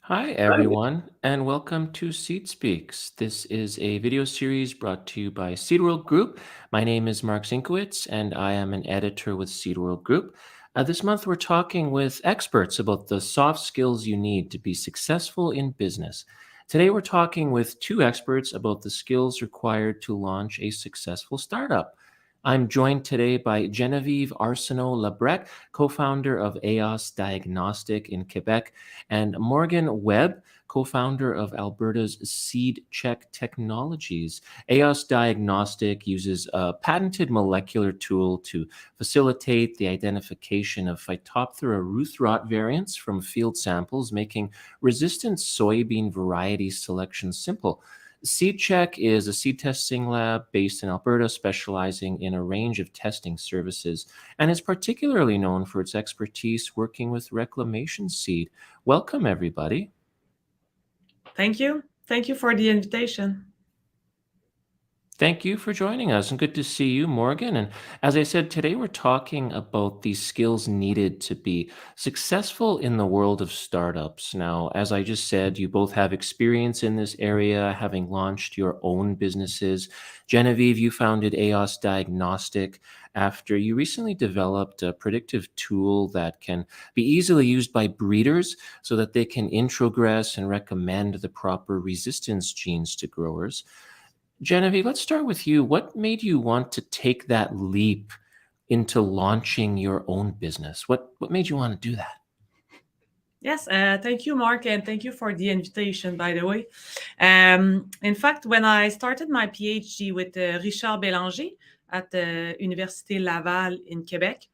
Hi, everyone, and welcome to Seed Speaks. This is a video series brought to you by Seedworld Group. My name is Mark Zinkowitz, and I am an editor with Seedworld Group. This month, we're talking with experts about the soft skills you need to be successful in business. Today, we're talking with two experts about the skills required to launch a successful startup. I'm joined today by Genevieve Arsenault-Labrec, co-founder of EOS Diagnostic in Quebec, and Morgan Webb, co-founder of Alberta's Seed Check Technologies. EOS Diagnostic uses a patented molecular tool to facilitate the identification of Phytophthora ruth rot variants from field samples, making resistant soybean variety selection simple. SeedCheck is a seed testing lab based in Alberta, specializing in a range of testing services, and is particularly known for its expertise working with reclamation seed. Welcome, everybody. Thank you. Thank you for the invitation. Thank you for joining us, and good to see you, Morgan. And as I said, today we're talking about the skills needed to be successful in the world of startups. Now, as I just said, you both have experience in this area, having launched your own businesses. Genevieve, you founded EOS Diagnostic after you recently developed a predictive tool that can be easily used by breeders so that they can introgress and recommend the proper resistance genes to growers. Genevieve, let's start with you. What made you want to take that leap into launching your own business? What made you want to do that? Yes, thank you, Mark, and thank you for the invitation, by the way. In fact, when I started my PhD with Richard Bélanger at the Université Laval in Quebec,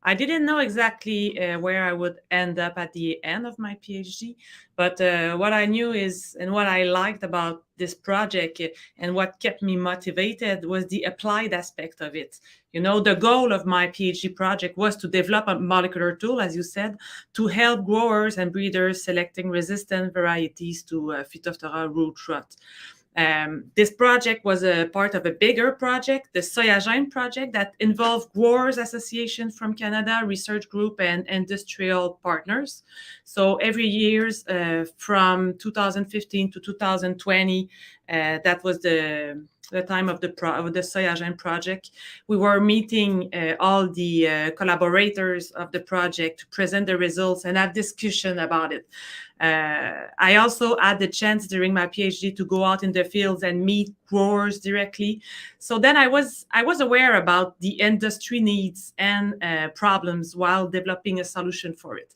I didn't know exactly where I would end up at the end of my PhD, but what I knew is, and what I liked about this project and what kept me motivated was the applied aspect of it. You know, the goal of my PhD project was to develop a molecular tool, as you said, to help growers and breeders selecting resistant varieties to Phytophthora root rot. This project was a part of a bigger project, the Soyagene project, that involved Growers Association from Canada, research group, and industrial partners. So every year from 2015 to 2020, that was the time of the Soyagene project. We were meeting all the collaborators of the project to present the results and have discussion about it. I also had the chance during my PhD to go out in the fields and meet growers directly. So then I was aware about the industry needs and problems while developing a solution for it.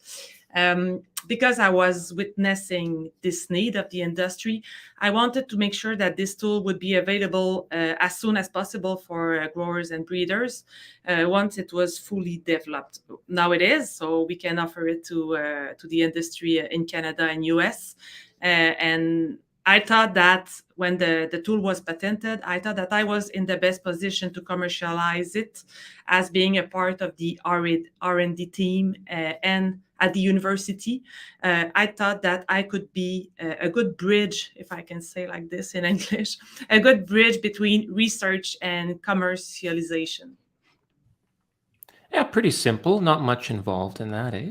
Because I was witnessing this need of the industry, I wanted to make sure that this tool would be available as soon as possible for growers and breeders once it was fully developed. Now it is, so we can offer it to the industry in Canada and US. And I thought that when the tool was patented, I thought that I was in the best position to commercialize it as being a part of the R&D team and at the university. I thought that I could be a good bridge, if I can say like this in English, a good bridge between research and commercialization. Yeah, pretty simple. Not much involved in that, eh?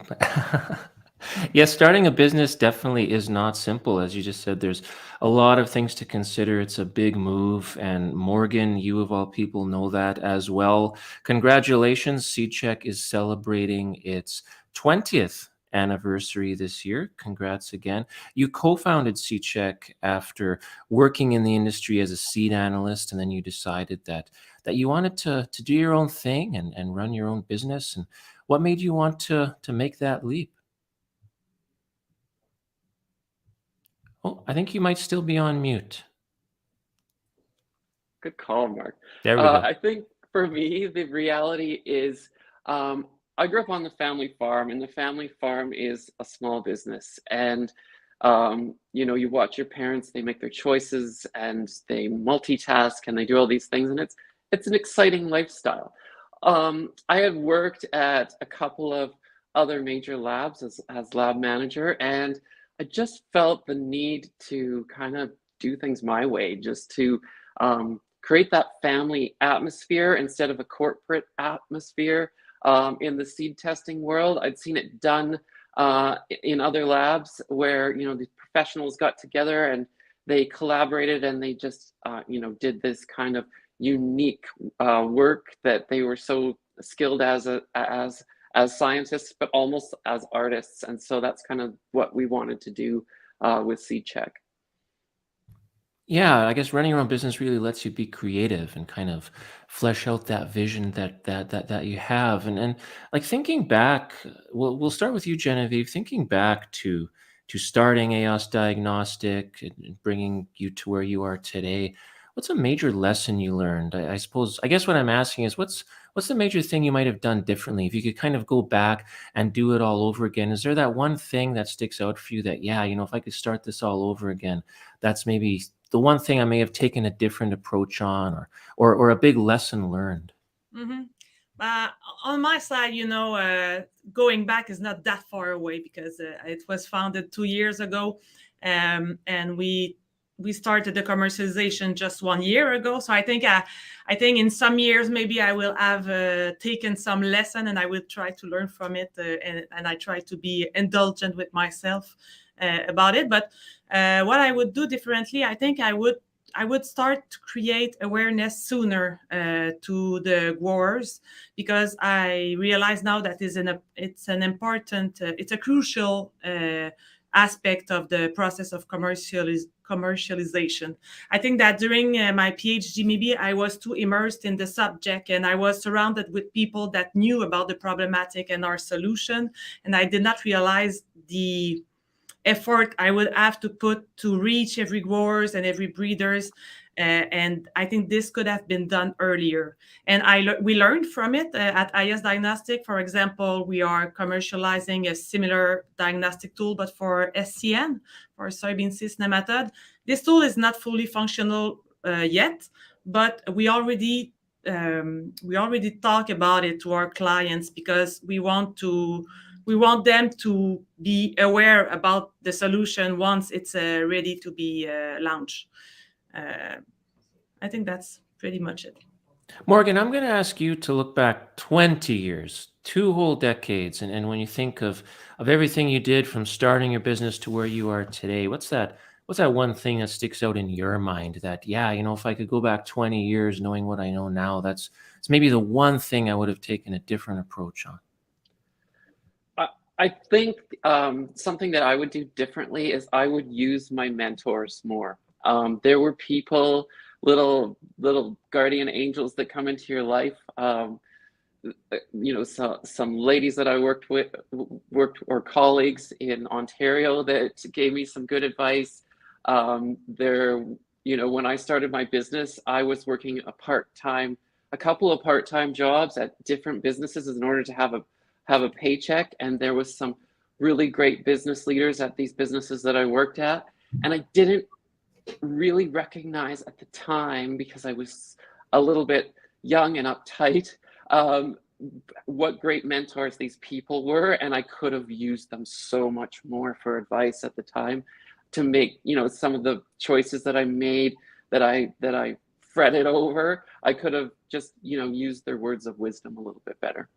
Yes, starting a business definitely is not simple. As you just said, there's a lot of things to consider. It's a big move. And Morgan, you of all people know that as well. Congratulations. SeedCheck is celebrating its 20th anniversary this year. Congrats again. You co-founded SeedCheck after working in the industry as a seed analyst, and then you decided that you wanted to do your own thing and run your own business. And what made you want to make that leap? Oh, I think you might still be on mute. Good call, Mark. There we go. I think for me, the reality is I grew up on the family farm, and the family farm is a small business. And you watch your parents, they make their choices and they multitask and they do all these things, and it's an exciting lifestyle. I had worked at a couple of other major labs as lab manager, and I just felt the need to kind of do things my way, just to create that family atmosphere instead of a corporate atmosphere in the seed testing world. I'd seen it done in other labs where, you know, the professionals got together and they collaborated and they just, you know, did this kind of unique work that they were so skilled as scientists, but almost as artists. And so that's kind of what we wanted to do with Seed Check. Yeah, I guess running your own business really lets you be creative and kind of flesh out that vision that you have. And like thinking back, we'll start with you, Genevieve. Thinking back to starting AOS Diagnostic and bringing you to where you are today. What's a major lesson you learned? I suppose. I guess what I'm asking is, what's the major thing you might have done differently if you could kind of go back and do it all over again? Is there that one thing that sticks out for you that, yeah, you know, if I could start this all over again, that's maybe the one thing I may have taken a different approach on, or a big lesson learned? Mm-hmm. Uh, on my side, you know, going back is not that far away because it was founded 2 years ago, and we started the commercialization just 1 year ago. So I think in some years maybe I will have taken some lesson and I will try to learn from it, and I try to be indulgent with myself about it. But what I would do differently, I think I would start to create awareness sooner to the growers, because I realize now that it's an important, it's a crucial aspect of the process of commercialization. I think that during my PhD, maybe I was too immersed in the subject and I was surrounded with people that knew about the problematic and our solution, and I did not realize the effort I would have to put to reach every growers and every breeders. And I think this could have been done earlier. And we learned from it at IS Diagnostic. For example, we are commercializing a similar diagnostic tool, but for SCN, for soybean cyst nematode. This tool is not fully functional yet, but we already talk about it to our clients because we want them to be aware about the solution once it's ready to be launched. I think that's pretty much it. Morgan, I'm going to ask you to look back 20 years, 2 whole decades, and when you think of everything you did from starting your business to where you are today, what's that one thing that sticks out in your mind that, yeah, you know, if I could go back 20 years knowing what I know now, it's maybe the one thing I would have taken a different approach on? I think something that I would do differently is I would use my mentors more. There were people, little guardian angels that come into your life. You know, some ladies that I worked or colleagues in Ontario that gave me some good advice. You know, when I started my business, I was working a couple of part-time jobs at different businesses in order to have a paycheck. And there was some really great business leaders at these businesses that I worked at. And I didn't really recognize at the time, because I was a little bit young and uptight, what great mentors these people were. And I could have used them so much more for advice at the time to make, you know, some of the choices that I made that I fretted over. I could have just, you know, used their words of wisdom a little bit better.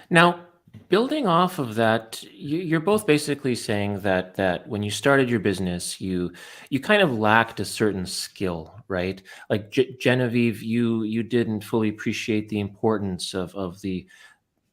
Now, building off of that, you're both basically saying that when you started your business, you kind of lacked a certain skill, right? Like Genevieve, you didn't fully appreciate the importance of the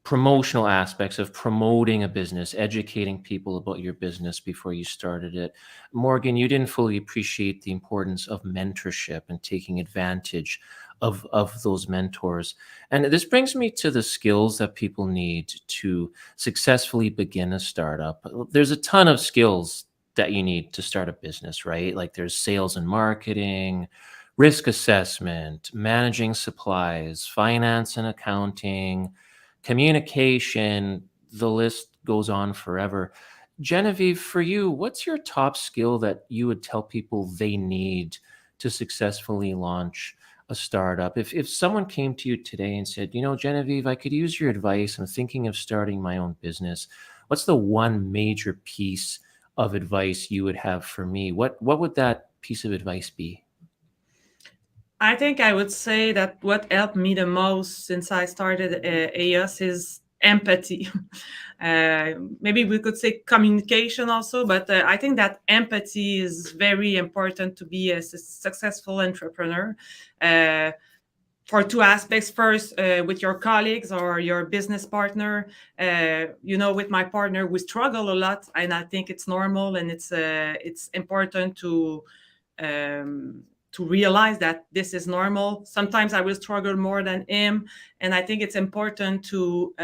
promotional aspects of promoting a business, educating people about your business before you started it. Morgan, you didn't fully appreciate the importance of mentorship and taking advantage of those mentors. And this brings me to the skills that people need to successfully begin a startup. There's a ton of skills that you need to start a business, right? Like there's sales and marketing, risk assessment, managing supplies, finance and accounting, communication. The list goes on forever. Genevieve, for you, what's your top skill that you would tell people they need to successfully launch a startup? If someone came to you today and said, you know, Genevieve, I could use your advice, I'm thinking of starting my own business, what's the one major piece of advice you would have for me? What would that piece of advice be? I think I would say that what helped me the most since I started AOS is empathy. Maybe we could say communication also, but I think that empathy is very important to be a successful entrepreneur. Uh, for two aspects. First, with your colleagues or your business partner. With my partner, we struggle a lot, and I think it's normal, and it's important um, to realize that this is normal. Sometimes I will struggle more than him, and I think it's important to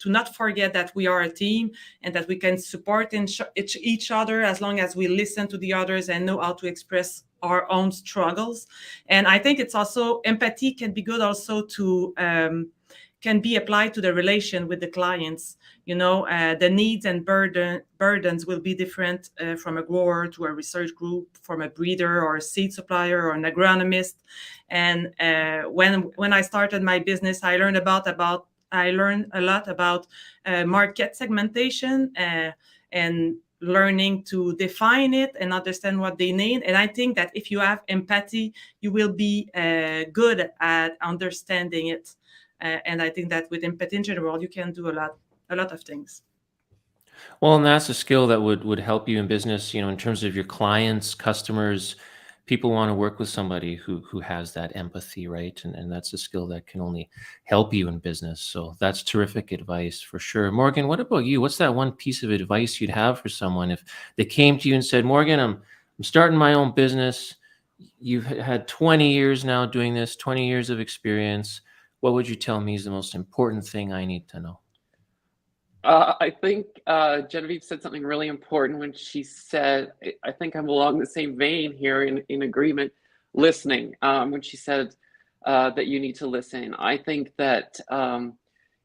not forget that we are a team and that we can support each other as long as we listen to the others and know how to express our own struggles. And I think it's also empathy can be good also to can be applied to the relation with the clients. The needs and burdens will be different from a grower to a research group, from a breeder or a seed supplier or an agronomist. And when I started my business, I learned a lot about market segmentation and learning to define it and understand what they need. And I think that if you have empathy, you will be good at understanding it. And I think that with empathy in general, you can do a lot of things. Well, and that's a skill that would help you in business, in terms of your clients, customers. People want to work with somebody who has that empathy, right? And that's a skill that can only help you in business. So that's terrific advice for sure. Morgan, what about you? What's that one piece of advice you'd have for someone if they came to you and said, Morgan, I'm starting my own business. You've had 20 years now doing this, 20 years of experience. What would you tell me is the most important thing I need to know? I think Genevieve said something really important when she said, I think I'm along the same vein here in agreement, listening. When she said that you need to listen, I think that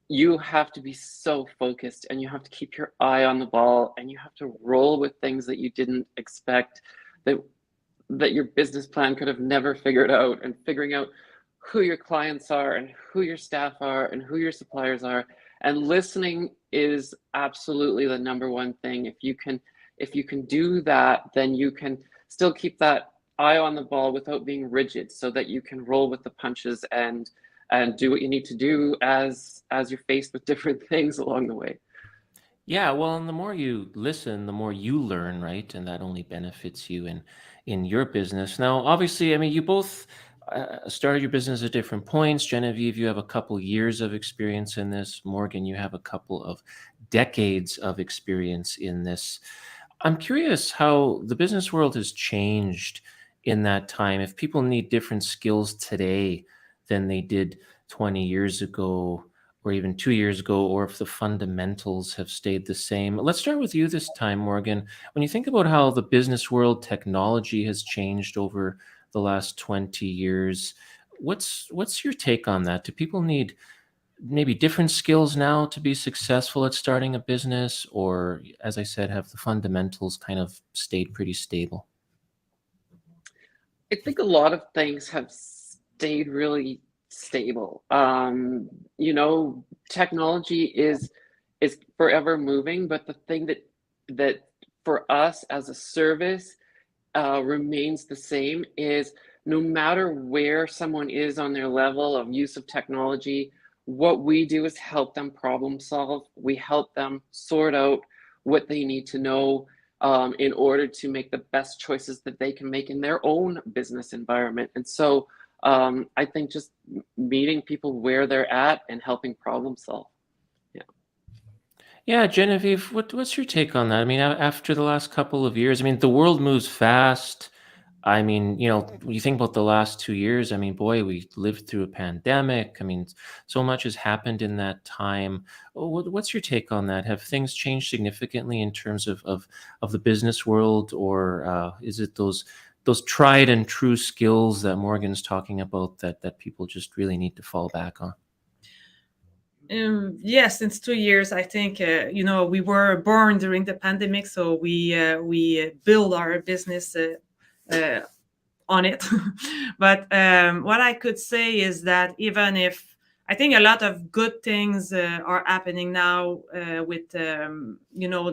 you have to be so focused and you have to keep your eye on the ball and you have to roll with things that you didn't expect, that your business plan could have never figured out, and figuring out who your clients are and who your staff are and who your suppliers are. And listening is absolutely the number one thing. If you can do that, then you can still keep that eye on the ball without being rigid, so that you can roll with the punches and do what you need to do as you're faced with different things along the way. Yeah, well, and the more you listen, the more you learn, right? And that only benefits you in your business. Now, obviously, I mean, you both started your business at different points. Genevieve, you have a couple years of experience in this. Morgan, you have a couple of decades of experience in this. I'm curious how the business world has changed in that time. If people need different skills today than they did 20 years ago, or even 2 years ago, or if the fundamentals have stayed the same. Let's start with you this time, Morgan. When you think about how the business world technology has changed over the last 20 years, what's your take on that? Do people need maybe different skills now to be successful at starting a business, or, as I said, have the fundamentals kind of stayed pretty stable? I think a lot of things have stayed really stable. Technology is forever moving, but the thing that for us as a service remains the same is, no matter where someone is on their level of use of technology, what we do is help them problem solve. We help them sort out what they need to know in order to make the best choices that they can make in their own business environment. And so I think just meeting people where they're at and helping problem solve. Yeah. Yeah, Genevieve, what's your take on that? I mean, after the last couple of years, I mean, the world moves fast. I mean, when you think about the last 2 years, I mean, boy, we lived through a pandemic. I mean, so much has happened in that time. What's your take on that? Have things changed significantly in terms of the business world, or is it those tried and true skills that Morgan's talking about that people just really need to fall back on? Yes, since 2 years, I think we were born during the pandemic, so we build our business uh, on it. But what I could say is that even if I think a lot of good things are happening now with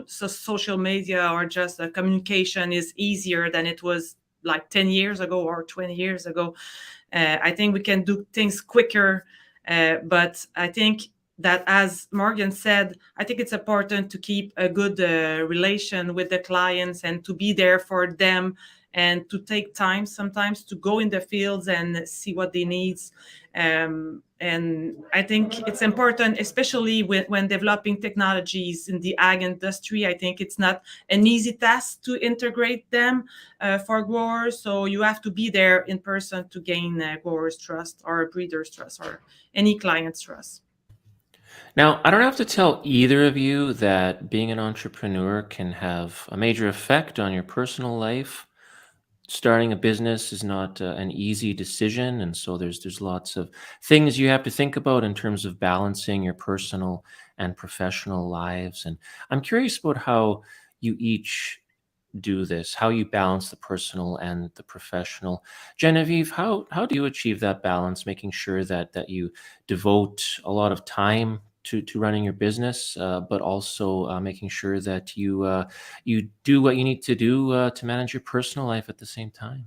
social media, or just communication is easier than it was like 10 years ago or 20 years ago. I think we can do things quicker, but I think that, as Morgan said, I think it's important to keep a good relation with the clients and to be there for them, and to take time sometimes to go in the fields and see what they need. And I think it's important, especially when developing technologies in the ag industry. I think it's not an easy task to integrate them for growers. So you have to be there in person to gain growers' trust or breeders' trust or any client's trust. Now, I don't have to tell either of you that being an entrepreneur can have a major effect on your personal life. Starting a business is not an easy decision, and so there's lots of things you have to think about in terms of balancing your personal and professional lives. And I'm curious about how you each do this, how you balance the personal and the professional. Genevieve, how do you achieve that balance, making sure that you devote a lot of time to running your business, but also making sure that you do what you need to do to manage your personal life at the same time?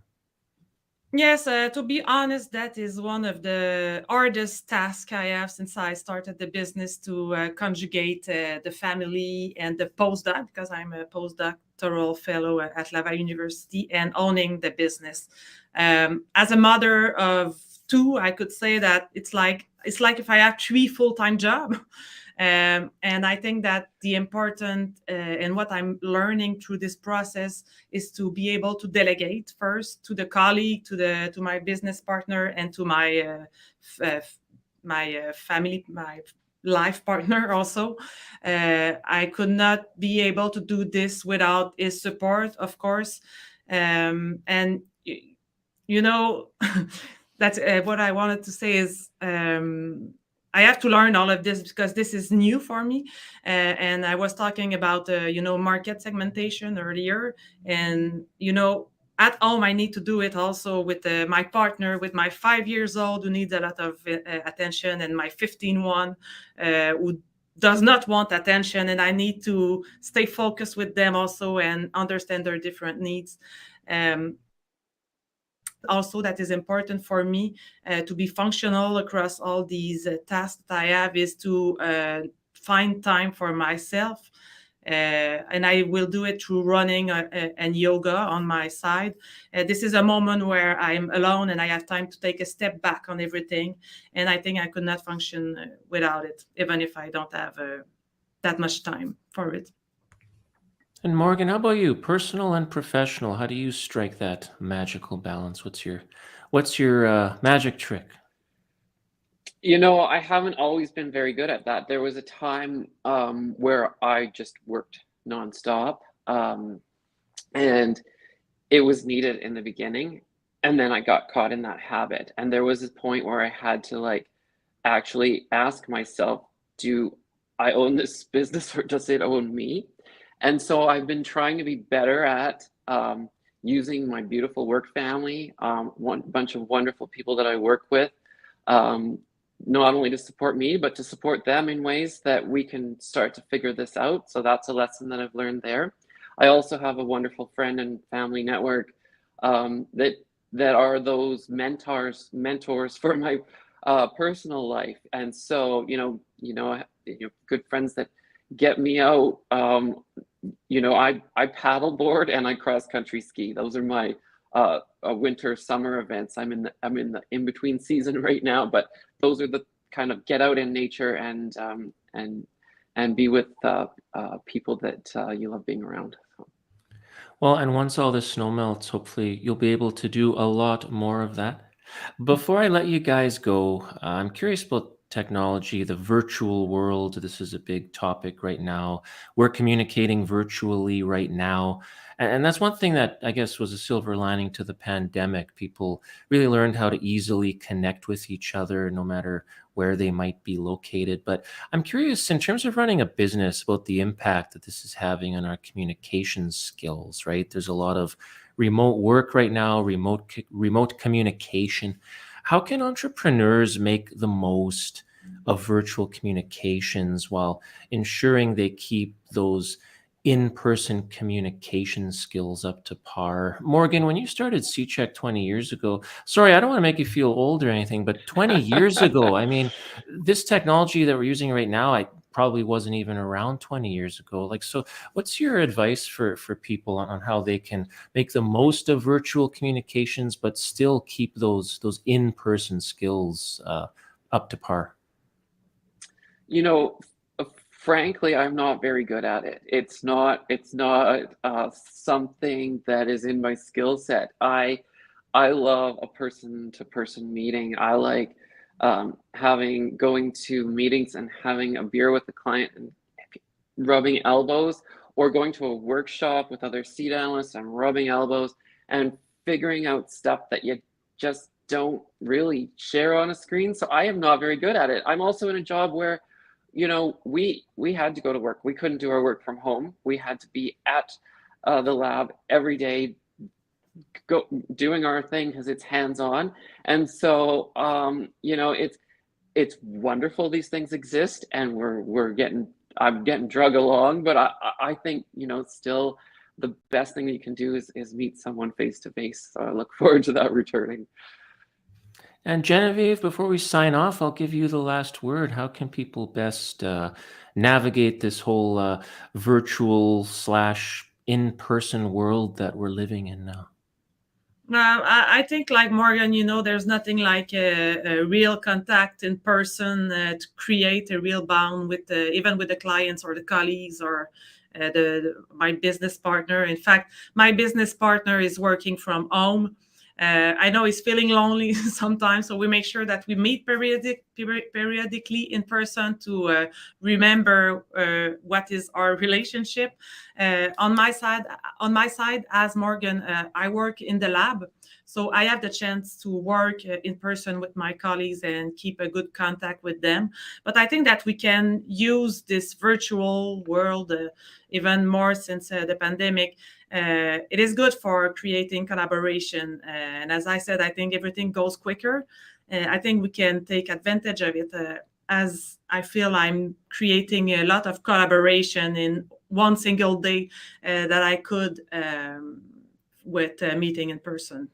Yes, to be honest, that is one of the hardest tasks I have since I started the business, to conjugate the family and the postdoc, because I'm a postdoctoral fellow at Laval University, and owning the business. As a mother of two, I could say that it's like if I have three full-time jobs. And I think that the important and what I'm learning through this process is to be able to delegate first to the colleague, to my business partner, and to my family, my life partner also. I could not be able to do this without his support, of course. And you know, that's what I wanted to say is, I have to learn all of this because this is new for me. And I was talking about, market segmentation earlier. And, at home, I need to do it also with my partner, with my 5 years old who needs a lot of attention, and my 15 one who does not want attention. And I need to stay focused with them also and understand their different needs. Also, that is important for me to be functional across all these tasks that I have, is to find time for myself. And I will do it through running and yoga on my side. This is a moment where I'm alone and I have time to take a step back on everything. And I think I could not function without it, even if I don't have that much time for it. And Morgan, how about you? Personal and professional, how do you strike that magical balance? What's your magic trick? I haven't always been very good at that. There was a time where I just worked nonstop, and it was needed in the beginning. And then I got caught in that habit. And there was a point where I had to actually ask myself, do I own this business or does it own me? And so I've been trying to be better at using my beautiful work family, one bunch of wonderful people that I work with, um, not only to support me, but to support them in ways that we can start to figure this out. So that's a lesson that I've learned there. I also have a wonderful friend and family network that are those mentors for my personal life. And so, good friends that get me out. I paddleboard and I cross country ski. Those are my winter summer events. I'm in the in between season right now, but those are the kind of get out in nature and be with people that you love being around. So. Well, and once all the snow melts, hopefully you'll be able to do a lot more of that. Before I let you guys go, I'm curious about technology, the virtual world. This is a big topic right now. We're communicating virtually right now. And that's one thing that I guess was a silver lining to the pandemic. People really learned how to easily connect with each other, no matter where they might be located. But I'm curious, in terms of running a business, about the impact that this is having on our communication skills, right? There's a lot of remote work right now, remote communication. How can entrepreneurs make the most of virtual communications while ensuring they keep those in-person communication skills up to par. Morgan, when you started C-Check 20 years ago, sorry, I don't want to make you feel old or anything, but 20 years ago, I mean, this technology that we're using right now, I probably wasn't even around 20 years ago. Like, so what's your advice for people on how they can make the most of virtual communications, but still keep those in-person skills up to par? You know, frankly, I'm not very good at it. It's not something that is in my skill set. I love a person-to-person meeting. I like going to meetings and having a beer with the client and rubbing elbows, or going to a workshop with other seat analysts and rubbing elbows and figuring out stuff that you just don't really share on a screen. So I am not very good at it. I'm also in a job where, we had to go to work. We couldn't do our work from home. We had to be at the lab every day, doing our thing because it's hands-on. And so, it's wonderful these things exist, and I'm getting drug along, but I think, still the best thing that you can do is meet someone face to face. So I look forward to that returning. And Genevieve, before we sign off, I'll give you the last word. How can people best navigate this whole virtual / in-person world that we're living in now? I think, like Morgan, there's nothing like a real contact in person to create a real bond with even with the clients or the colleagues or my business partner. In fact, my business partner is working from home. I know he's feeling lonely sometimes, so we make sure that we meet periodically in person to remember what is our relationship. On my side, as Morgan, I work in the lab, so I have the chance to work in person with my colleagues and keep a good contact with them. But I think that we can use this virtual world even more since the pandemic. It is good for creating collaboration. And as I said, I think everything goes quicker. I think we can take advantage of it, as I feel I'm creating a lot of collaboration in one single day that I could with meeting in person.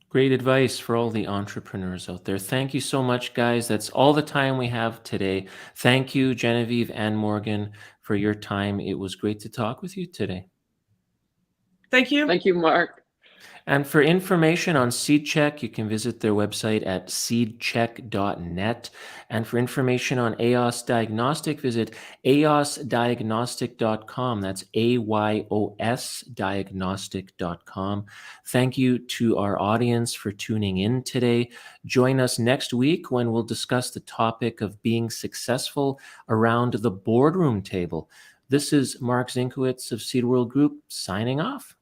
Great advice for all the entrepreneurs out there. Thank you so much, guys. That's all the time we have today. Thank you, Genevieve and Morgan, for your time. It was great to talk with you today. Thank you. Thank you, Mark. And for information on SeedCheck, you can visit their website at seedcheck.net. And for information on AOS Diagnostic, visit aosdiagnostic.com. That's AYOS diagnostic.com. Thank you to our audience for tuning in today. Join us next week when we'll discuss the topic of being successful around the boardroom table. This is Mark Zinkowitz of Seed World Group signing off.